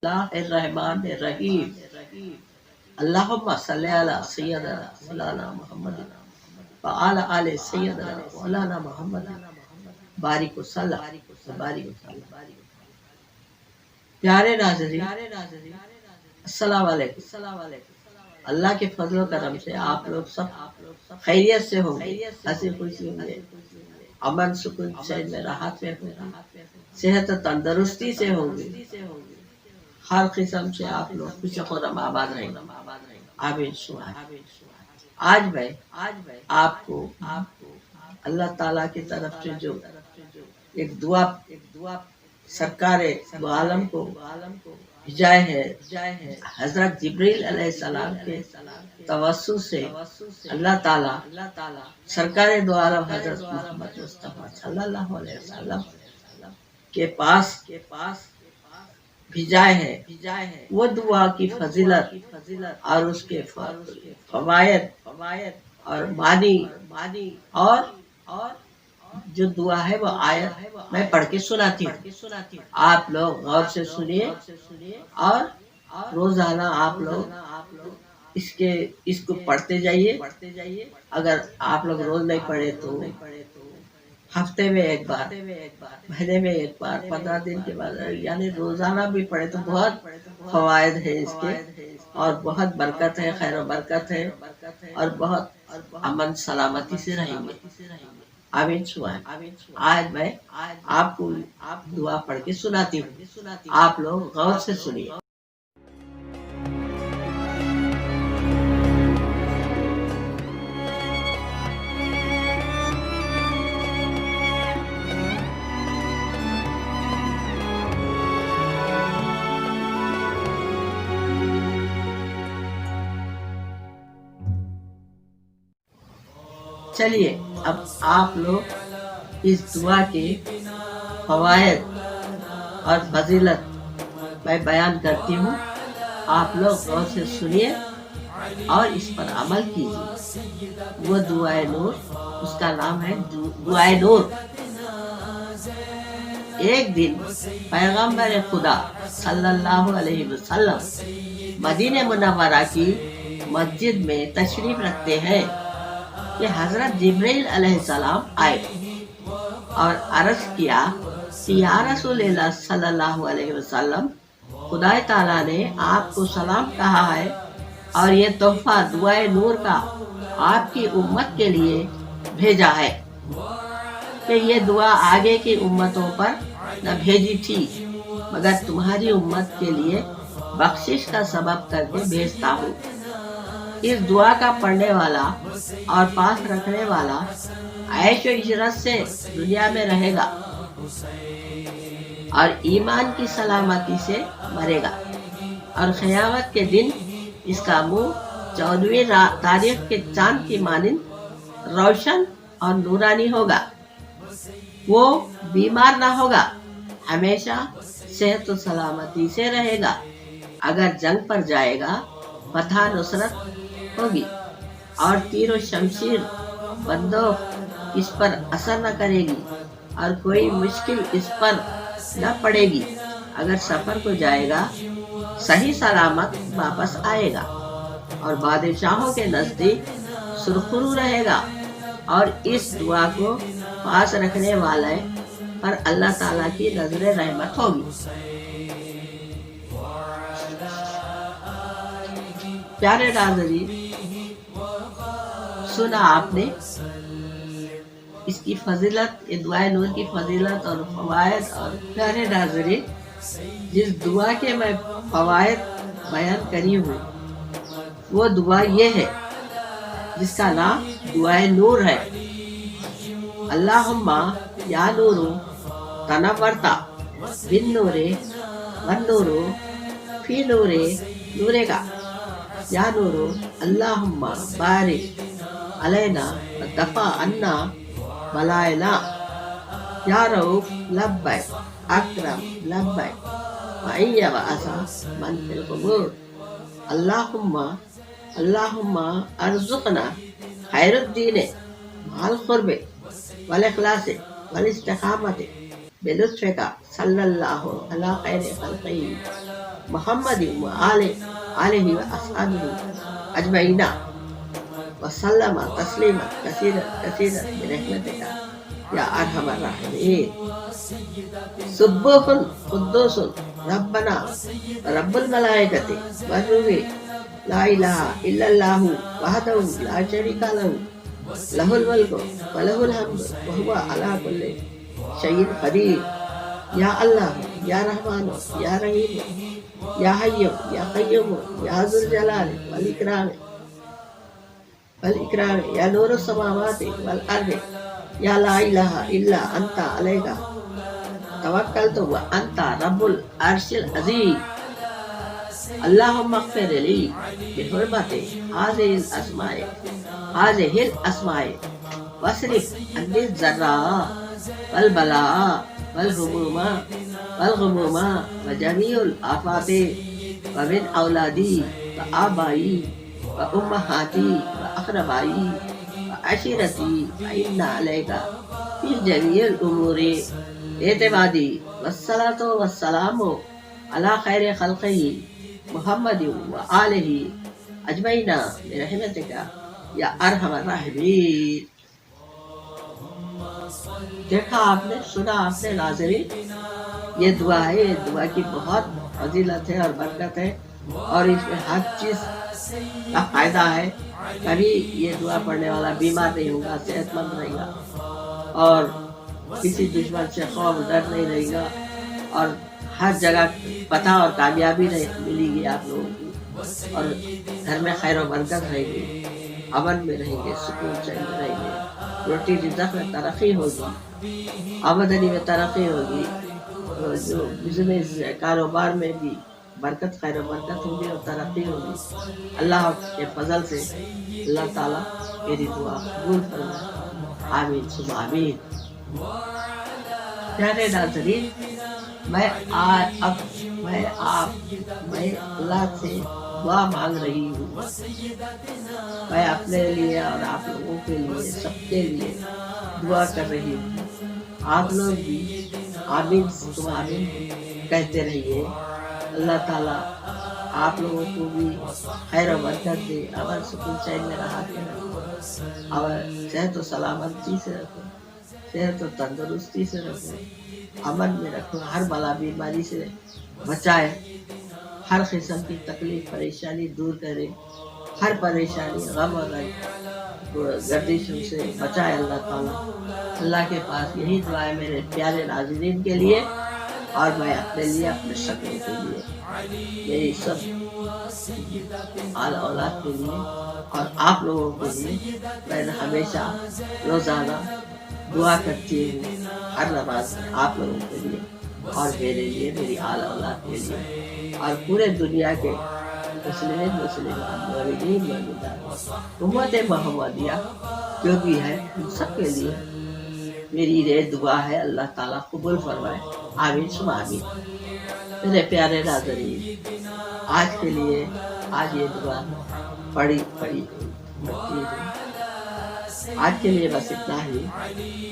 اللہ الرحمن الرحیم اللہم صلی علی سیدنا مولانا محمد وعلی آل سیدنا مولانا محمد بارک وسلم بارک وسلم۔ پیارے ناظرین السلام علیکم۔ اللہ کے فضل و کرم سے آپ لوگ سب خیریت سے ہوں گے، ہنسی خوشی ہوں گے، امن سکون چین میں راحت میں ہوں گے، صحت و تندرستی سے ہوں گے، ہر قسم سے آپ لوگ خوش خرم آباد رہیں گے، آمین ثم آمین۔ آج میں آپ کو اللہ تعالیٰ کی طرف سے جو ایک دعا سرکار دو عالم کو بھیجائے ہے، حضرت جبریل علیہ السلام کے توسط سے اللہ تعالیٰ سرکار دو عالم حضرت محمد مصطفیٰ صلی اللہ علیہ وسلم کے پاس بھیجائے ہے، وہ دعا کی فضیلت اور اس کے فوائد اور معنی اور جو دعا ہے وہ آیت میں پڑھ کے سناتی ہوں، آپ لوگ غور سے سنیے اور روزانہ آپ لوگ اس کو پڑھتے جائیے۔ اگر آپ لوگ روز نہیں پڑھے تو ہفتے میں ایک بار، مہینے میں ایک بار، 15 دن کے بعد، یعنی روزانہ بھی پڑھے تو بہت فوائد ہے اس کے، اور بہت برکت ہے، خیر و برکت ہے، اور بہت امن سلامتی سے رہیں گے، آمین ثم آمین۔ آج میں آپ کو دعا پڑھ کے سناتی ہوں، آپ لوگ غور سے سنیے۔ چلیے اب آپ لوگ اس دعا کے فوائد اور فضیلت میں بیان کرتی ہوں، آپ لوگ غور سے سنیے اور اس پر عمل کیجیے۔ وہ دعائے نور، اس کا نام ہے دعائے نور۔ ایک دن پیغمبر خدا صلی اللہ علیہ وسلم مدینہ منورہ کی مسجد میں تشریف رکھتے ہیں کہ حضرت جبریل علیہ السلام آئے اور عرض کیا کہ یا رسول اللہ صلی اللہ علیہ وسلم، خدا تعالیٰ نے آپ کو سلام کہا ہے اور یہ تحفہ دعائے نور کا آپ کی امت کے لیے بھیجا ہے کہ یہ دعا آگے کی امتوں پر نہ بھیجی تھی مگر تمہاری امت کے لیے بخشش کا سبب کر کے بھیجتا ہوں۔ اس دعا کا پڑھنے والا اور پاس رکھنے والا عیش و عشرت سے دنیا میں رہے گا اور ایمان کی سلامتی سے مرے گا، اور قیامت کے دن اس کا منہ 14ویں تاریخ کے چاند کی مانند روشن اور نورانی ہوگا۔ وہ بیمار نہ ہوگا، ہمیشہ صحت و سلامتی سے رہے گا۔ اگر جنگ پر جائے گا، فتح نصرت ہوگی، اور تیر و شمشیر بندوق اس پر اثر نہ کرے گی، اور کوئی مشکل اس پر نہ پڑے گی۔ اگر سفر کو جائے گا، صحیح سلامت واپس آئے گا، اور بادشاہوں کے نزدیک سرخرو رہے گا، اور اس دعا کو پاس رکھنے والے پر اللہ تعالیٰ کی نظر رحمت ہوگی۔ پیارے ناظرین، سنا آپ نے اس کی فضیلت، یہ دعائے نور کی فضیلت اور فوائد، اور پیارے ناظرین جس دعا کے میں فوائد بیان کری ہوں وہ دعا یہ ہے جس کا نام دعائے نور ہے۔ اللہم یا نور تنورتا بن نورے ون نورو فی نورے نورے کا، یا نورو اللہم بارک علینا ودفع عنا بلائنا، یا رؤوف لبیک اکرم لبیک وإن يبعث من في القبور، اللہم ارزقنا خیر الدین مع القرب والاخلاص والاستقامت بلطفک صلی اللہ علی خیر خلقہ محمد وآلہ وأصحابہ اجمعین وسلم تسلیما کثیرا کثیرا برحمتک یا ارحم الراحمین. سبوح قدوس ربنا رب الملائکۃ والروح لا الہ الا اللہ وحدہ لا شریک لہ لہ الملک ولہ الحمد وہو علی کل شیء قدیر. یا اللہ یا رحمان یا رحیم یا حی یا قیوم یا ذو الجلال والاکرام یا نور السماوات والارض یا لا الہ الا انت علیک توکلت وانت رب العرش العظیم. اللہم اغفر لی بحرمت هذه الاسماء واصرف عنی الضراء والبلاء والغموم وجميع الآفات ومن أولادي وآبائي وأمهاتي وأقربائي وعشيرتي فإن عليك في جميع الأمور اعتمادي. والصلاة والسلام على خير خلقه محمد وآله أجمعين برحمتك یا ارحم الراحمین. دیکھا آپ نے، سنا آپ نے ناظرین، یہ دعا ہے. یہ دعا کی بہت فضیلت ہے اور برکت ہے، اور اس میں ہر چیز کا فائدہ ہے. کبھی یہ دعا پڑھنے والا بیمار نہیں ہوگا، صحت مند رہے گا، اور کسی دشمن سے خوف ڈر نہیں رہے گا، اور ہر جگہ فتح اور کامیابی ملے گی آپ لوگوں کو، اور گھر میں خیر و برکت رہے گی، امن میں رہیں گے، سکون چین میں رہیں گے، روٹی رزق میں ترقی ہوگی، آمدنی میں ترقی ہوگی، جو بزنس کاروبار میں بھی برکت، خیر و برکت ہوگی اور ترقی ہوگی. اللہ کے فضل سے اللہ تعالیٰ میری دعا قبول فرمائے. آمین ثم آمین. پیارے ناظرین، میں اللہ سے دعا مانگ رہی ہوں. میں اپنے لیے اور آپ لوگوں کے لیے، سب کے لیے دعا کر رہی ہوں. آپ لوگ بھی آمین ثم آمین کہتے رہیے. اللہ تعالیٰ آپ لوگوں کو بھی خیر و برکت دے، امن سکون چین میں رہا کے رکھو، اور صحت و سلامتی سے رکھو، صحت و تندرستی سے رکھو، امن میں رکھو، ہر بلا بیماری سے بچائے، ہر قسم کی تکلیف پریشانی دور کرے، ہر پریشانی غم اور گردشوں سے بچائے اللہ تعالیٰ. اللہ کے پاس یہی دعا ہے میرے پیارے ناظرین کے لیے، اور میں اپنے لیے، اپنے شکل کے لیے، میری سب آل اولاد کے لیے اور آپ لوگوں کے لیے میں ہمیشہ روزانہ دعا کرتی ہوں، ہر نماز میں آپ لوگوں کے لیے اور میرے لیے، میری آل اولاد کے لیے، اور پورے دنیا کے مسلمان مومنین مومنات، امت محمدیہ جو بھی ہے، ان سب کے لیے میری یہ دعا ہے. اللہ تعالیٰ قبول فرمائے. آمین ثم آمین. میرے پیارے ناظرین، آج کے لیے آج یہ دعا پڑھی آج کے لیے بس اتنا ہی.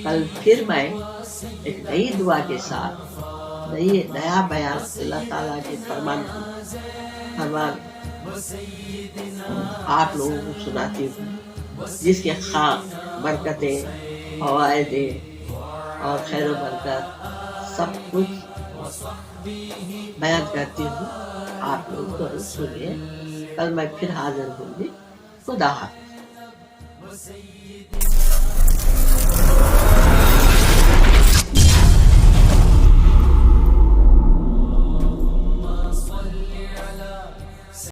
کل پھر میں ایک نئی دعا کے ساتھ نیا بیان اللہ تعالیٰ کے فرمان آپ لوگوں کو سناتی ہوں، جس کے برکتیں، فوائد اور خیر و برکت سب کچھ بیان کرتی ہوں. آپ لوگ ضرور سنیے. کل میں پھر حاضر ہوں گی. خدا حافظ.